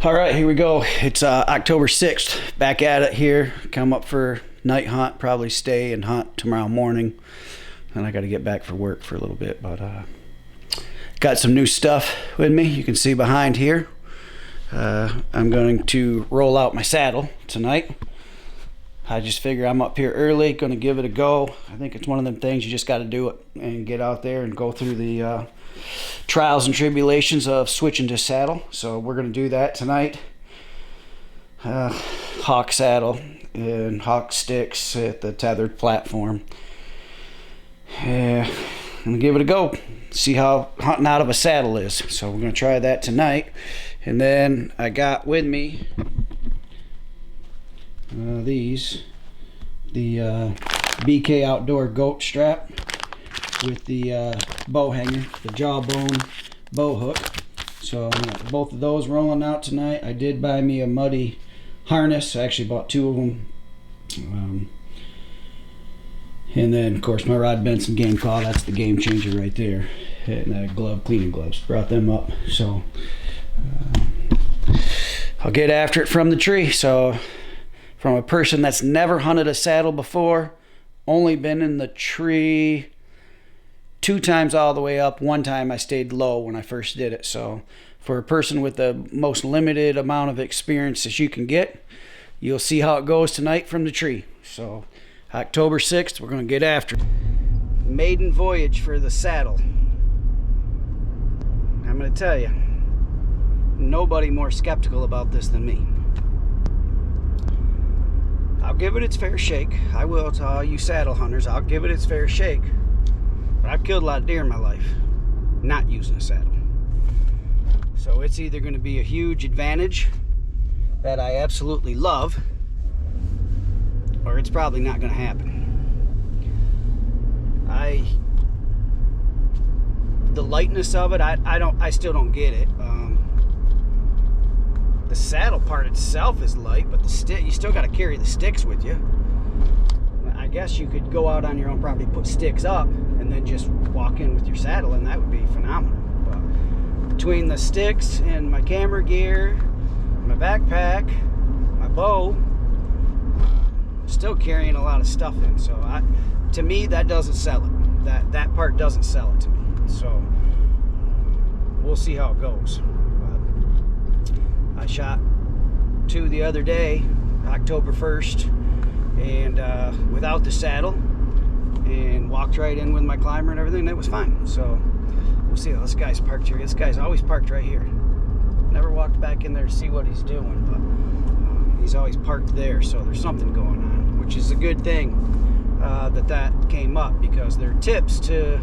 All right, here we go. It's October 6th. Back at it here. Come up for night hunt. Probably stay and hunt tomorrow morning. And I got to get back for work for a little bit. But got some new stuff with me. You can see behind here. I'm going to roll out my saddle tonight. I just figure I'm up here early. Going to give it a go. I think it's one of them things you just got to do it and get out there and go through the trials and tribulations of switching to saddle. So we're going to do that tonight. Hawk saddle and hawk sticks at the tethered platform. I'm going to give it a go. See how hunting out of a saddle is. So we're going to try that tonight. And then I got with me the BK Outdoor goat strap with the bow hanger, the jawbone bow hook. So both of those rolling out tonight. I did buy me a muddy harness. I actually bought two of them. And then of course my Rod Benson Game Claw, that's the game changer right there. And cleaning gloves, brought them up. So I'll get after it from the tree. So from a person that's never hunted a saddle before, only been in the tree 2 times all the way up. 1 time I stayed low when I first did it. So for a person with the most limited amount of experience that you can get, you'll see how it goes tonight from the tree. So October 6th, we're going to get after it. Maiden voyage for the saddle. I'm going to tell you, nobody more skeptical about this than me. I'll give it its fair shake. I will, to all you saddle hunters. I'll give it its fair shake. But I've killed a lot of deer in my life not using a saddle. So it's either going to be a huge advantage that I absolutely love, or it's probably not going to happen. The lightness of it, I still don't get it. The saddle part itself is light, but the stick, you still got to carry the sticks with you. I guess you could go out on your own property, put sticks up, and then just walk in with your saddle, and that would be phenomenal. But between the sticks and my camera gear, my backpack, my bow, still carrying a lot of stuff in. So to me, that doesn't sell it. That part doesn't sell it to me. So we'll see how it goes. I shot 2 the other day, October 1st, and without the saddle, and walked right in with my climber and everything. That was fine. So we'll see. This guy's parked here. This guy's always parked right here. Never walked back in there to see what he's doing, but he's always parked there. So there's something going on, which is a good thing that came up, because there are tips to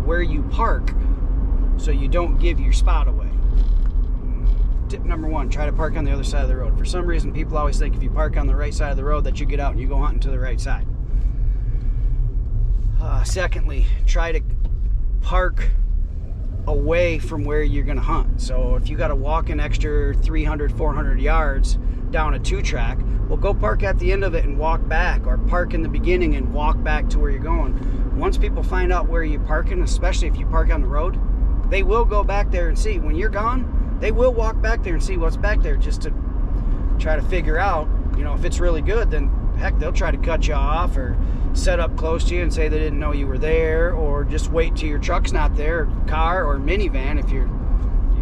where you park so you don't give your spot away. Tip number 1, try to park on the other side of the road. For some reason, people always think if you park on the right side of the road that you get out and you go hunting to the right side. Secondly, try to park away from where you're going to hunt. So if you got to walk an extra 300, 400 yards down a 2-track, well, go park at the end of it and walk back, or park in the beginning and walk back to where you're going. Once people find out where you're parking, especially if you park on the road, they will go back there and see. When you're gone, they will walk back there and see what's back there, just to try to figure out, if it's really good, then heck, they'll try to cut you off or set up close to you and say they didn't know you were there, or just wait till your truck's not there, car or minivan if you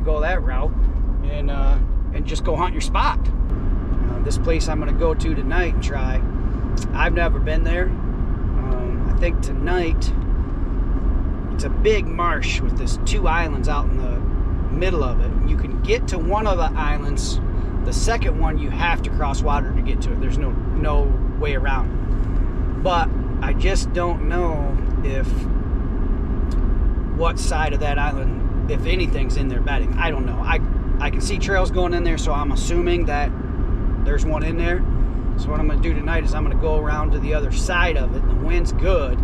go that route, and just go hunt your spot. This place I'm going to go to tonight and try, I've never been there. I think tonight, it's a big marsh with this 2 islands out in the middle of it. You can get to one of the islands. The second one you have to cross water to get to it. There's no way around it. But I just don't know what side of that island, if anything's in there bedding. I don't know. I can see trails going in there, so I'm assuming that there's one in there. So what I'm going to do tonight is I'm going to go around to the other side of it. The wind's good.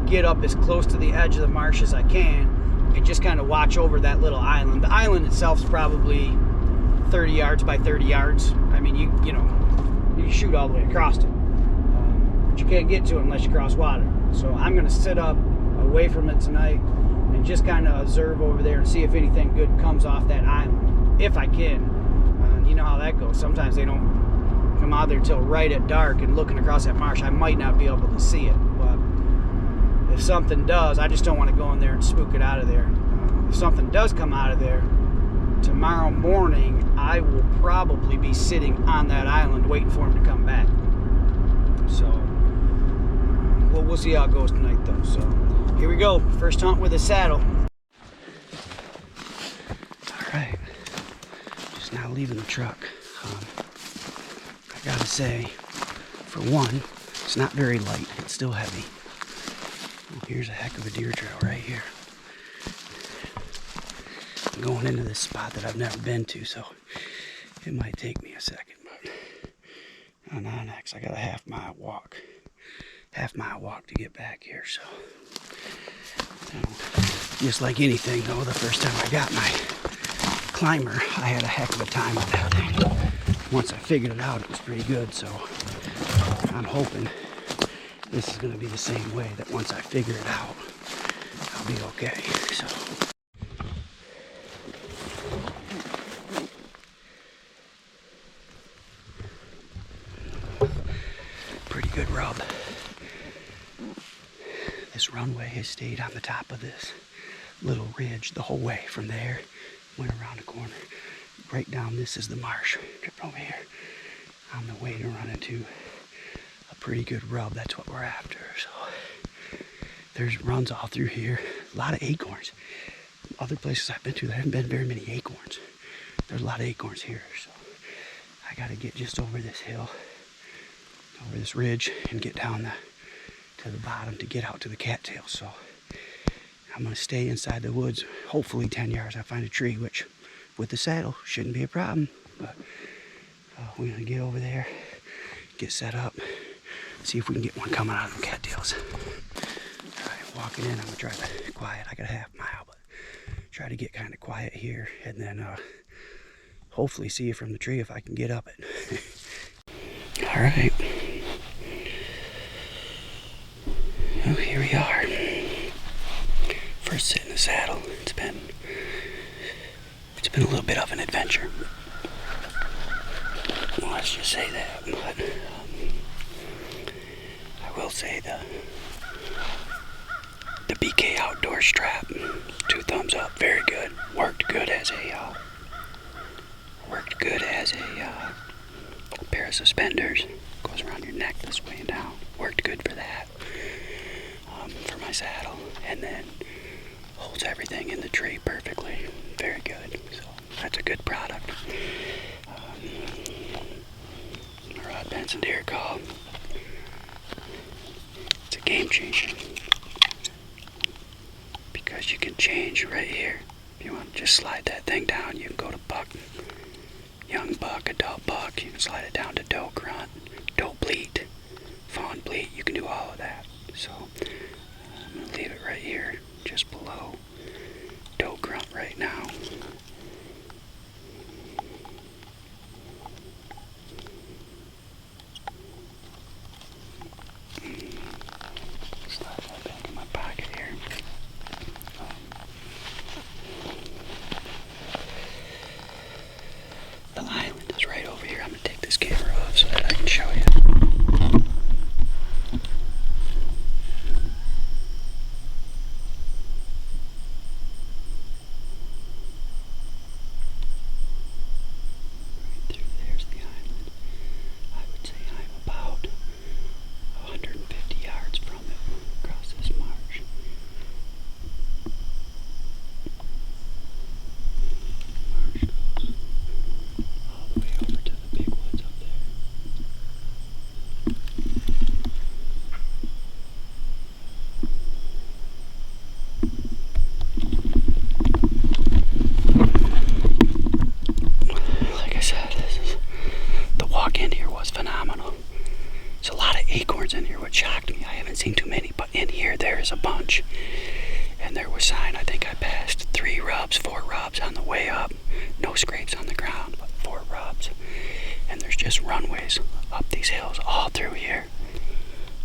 Get up as close to the edge of the marsh as I can, and just kind of watch over that little island. The island itself is probably 30 yards by 30 yards. I mean, you can shoot all the way across it, but you can't get to it unless you cross water. So I'm going to sit up away from it tonight and just kind of observe over there and see if anything good comes off that island, if I can. you know how that goes. Sometimes they don't come out there till right at dark, and looking across that marsh, I might not be able to see it. But if something does, I just don't want to go in there and spook it out of there. If something does come out of there, tomorrow morning, I will probably be sitting on that island waiting for him to come back. So, well, we'll see how it goes tonight, though. So, here we go. First hunt with a saddle. All right. Just now leaving the truck. I gotta say, for one, it's not very light. It's still heavy. Well, here's a heck of a deer trail right here. I'm going into this spot that I've never been to, so it might take me a second. But on Onyx, I got a half mile walk to get back here. So, just like anything, though, the first time I got my climber, I had a heck of a time with that thing. Once I figured it out, it was pretty good. So I'm hoping this is going to be the same way, that once I figure it out, I'll be okay. So. Pretty good rub. This runway has stayed on the top of this little ridge the whole way. From there, went around the corner, right down. This is the marsh. Dripped over here. On the way to run into a pretty good rub. That's what we're after. So there's runs all through here. A lot of acorns. Other places I've been to, there haven't been very many acorns. There's a lot of acorns here. So I got to get just over this hill, over this ridge, and get down to the bottom to get out to the cattails. So I'm going to stay inside the woods, hopefully 10 yards. I find a tree, which with the saddle shouldn't be a problem. But we're going to get over there, get set up, see if we can get one coming out of them cattails. All right, walking in, I'm going to try to quiet. I got a half mile, but try to get kind of quiet here, and then hopefully see it from the tree if I can get up it. All right. Well, here we are. First sit in the saddle. It's been a little bit of an adventure. Well, let's just say that. But I will say the BK Outdoor strap, 2 thumbs up, very good. Worked good as a pair of suspenders. Goes around your neck this way and down. Worked good for that. For my saddle, and then holds everything in the tree perfectly. Very good. So that's a good product. Rod Benson deer call. It's a game changer because you can change right here. If you want to just slide that thing down, you can go to buck, young buck, adult buck. You can slide it down to doe grunt, doe bleat, fawn bleat. You can do all of that. So I'm going to leave it right here, just below doe grunt right now. Slide that back in my pocket here. The island is right over here. I'm going to take this camera off so that I can show you. In here, what shocked me, I haven't seen too many, but in here there is a bunch. And there was sign, I think I passed 4 rubs on the way up. No scrapes on the ground, but 4 rubs. And there's just runways up these hills all through here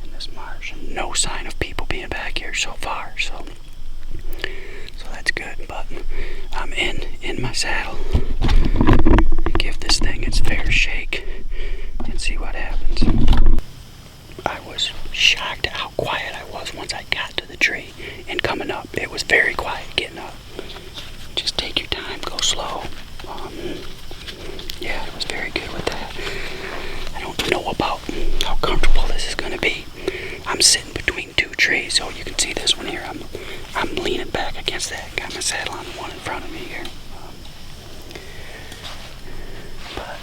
in this marsh. And no sign of people being back here so far. So that's good. But I'm in my saddle. Give this thing shake and see what happens. I was shocked at how quiet I was once I got to the tree and coming up. It was very quiet getting up. Just take your time, go slow. Yeah, it was very good with that. I don't know about how comfortable this is going to be. I'm sitting between two trees, so you can see this one here. I'm leaning back against that. Got my saddle on the one in front of me here. But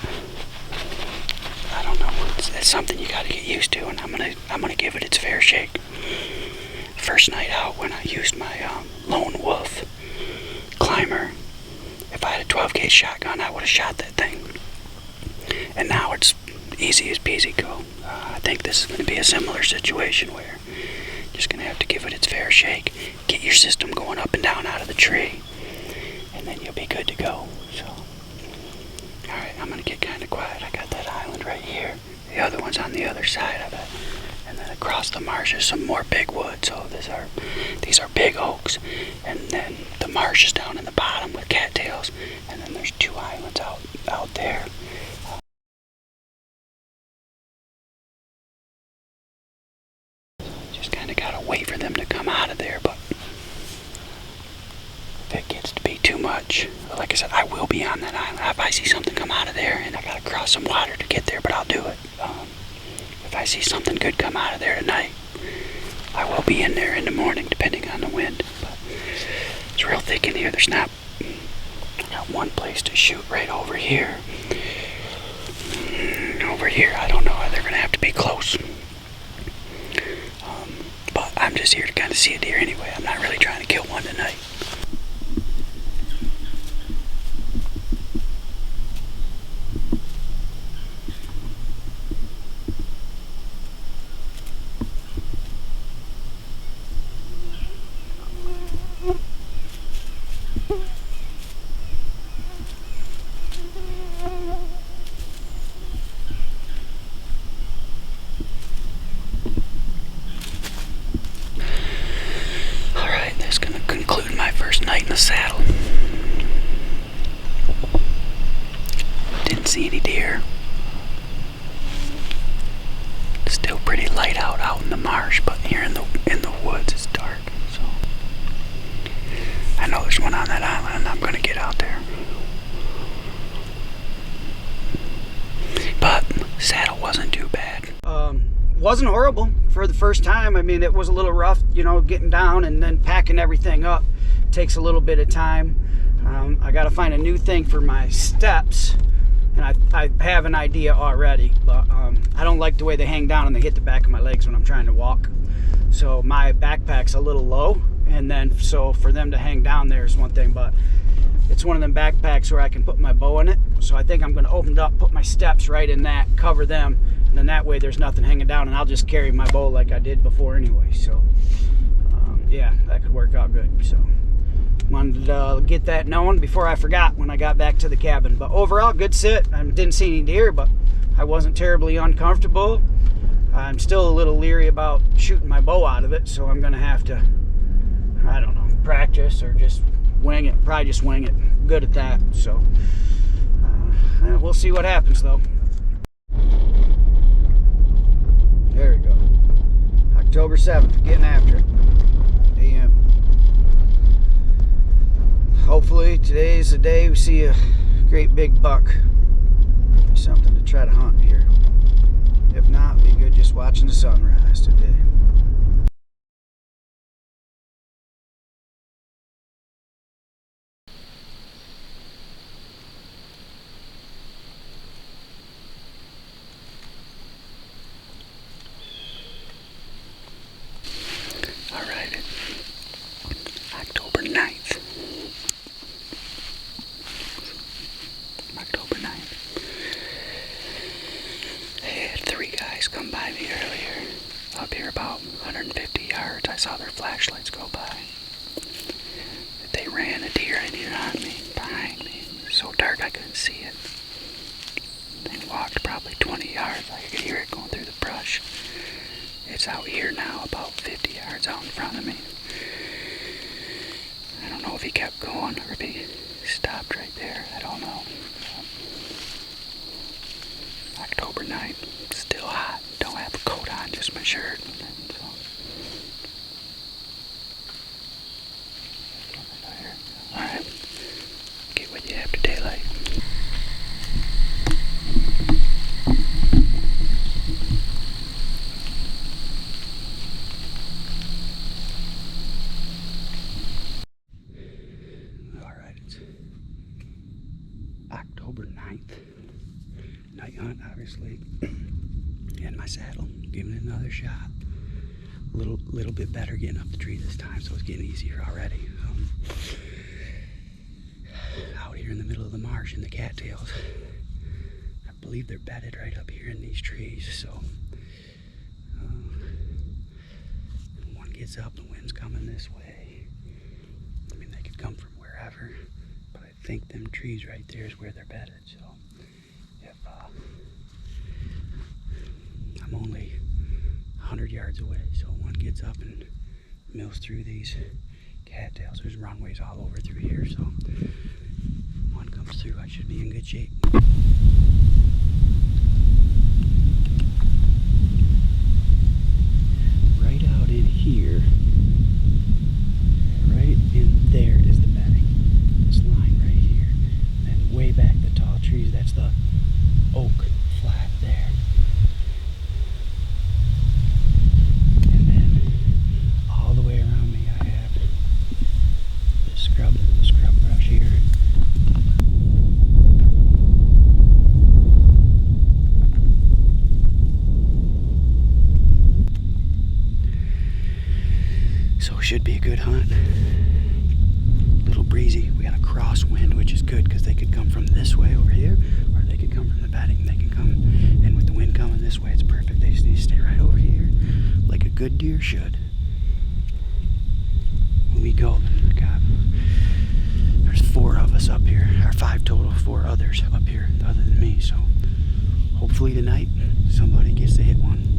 I don't know. It's something you got to get used to, and I'm gonna give it its fair shake. First night out when I used my Lone Wolf Climber, if I had a 12 gauge shotgun, I would have shot that thing. And now it's easy as peasy go. I think this is going to be a similar situation where you're just going to have to give it its fair shake, get your system going up and down out of the tree, and then you'll be good to go. So, alright, I'm going to get kind of quiet. I got that island right here. The other one's on the other side of it. And then across the marsh is some more big wood. So these are big oaks. And then the marsh is down in the bottom with cattails. And then there's two islands out there. Just kind of got to wait for them to come out of there. But if it gets to be too much, like I said, I will be on that island. If I see something come out of there and I got to cross some water to get there, but I'll do it. If I see something good come out of there tonight, I will be in there in the morning, depending on the wind. But it's real thick in here. I got one place to shoot right over here. Over here, I don't know. They're going to have to be close. But I'm just here to kind of see a deer anyway. I'm not really trying to kill one tonight. Night in the saddle. Didn't see any deer. Still pretty light out in the marsh, but here in the woods it's dark. So I know there's one on that island, and I'm gonna get out there. But saddle wasn't too bad. Wasn't horrible for the first time. I mean, it was a little rough, getting down and then packing everything up. Takes a little bit of time. I got to find a new thing for my steps, and I have an idea already, but I don't like the way they hang down and they hit the back of my legs when I'm trying to walk. So my backpack's a little low, and then so for them to hang down there is one thing, but it's one of them backpacks where I can put my bow in it. So I think I'm going to open it up, put my steps right in that, cover them, and then that way there's nothing hanging down, and I'll just carry my bow like I did before anyway. So yeah, that could work out good. So wanted to get that known before I forgot when I got back to the cabin. But overall, good sit. I didn't see any deer, but I wasn't terribly uncomfortable. I'm still a little leery about shooting my bow out of it, so I'm going to have to, I don't know, practice or just wing it. Probably just wing it. Good at that. So we'll see what happens, though. There we go. October 7th, getting after it. AM. Hopefully today's the day we see a great big buck. Something to try to hunt here. If not, be good just watching the sunrise today. Alright, October 9th. October 9th. I had 3 guys come by me earlier, up here about 150 yards. I saw their flashlights go by. They ran a deer in here on me, behind me. It was so dark I couldn't see it. They walked probably 20 yards. I could hear it going through the brush. It's out here now, about 50 yards out in front of me. I don't know if he kept going or if he stopped right there. I don't know. October 9th. Still hot. Don't have a coat on, just my shirt. So. Alright. Get with you after daylight. Alright, it's October 9th. Night hunt, obviously. In my saddle, giving it another shot. A little bit better getting up the tree this time, so it's getting easier already. Out here in the middle of the marsh in the cattails. I believe they're bedded right up here in these trees, so one gets up, the wind's coming this way. I mean, they could come from wherever, but I think them trees right there is where they're bedded, so if I'm only 100 yards away, so one gets up and mills through these cattails. There's runways all over through here, so one comes through, I should be in good shape. Right out in here, right in there is the bedding. This line right here. And way back, the tall trees, that's the oak flat there. And then all the way around me I have the scrub brush here. So it should be a good hunt. A little breezy. We got a crosswind, which is good because they could come from this way over here, or they could come from the bedding. They can come, and with the wind coming this way, it's perfect. They just need to stay right over here, like a good deer should. When we go, there's 4 of us up here, or 5 total, 4 others up here other than me. So hopefully tonight somebody gets to hit one.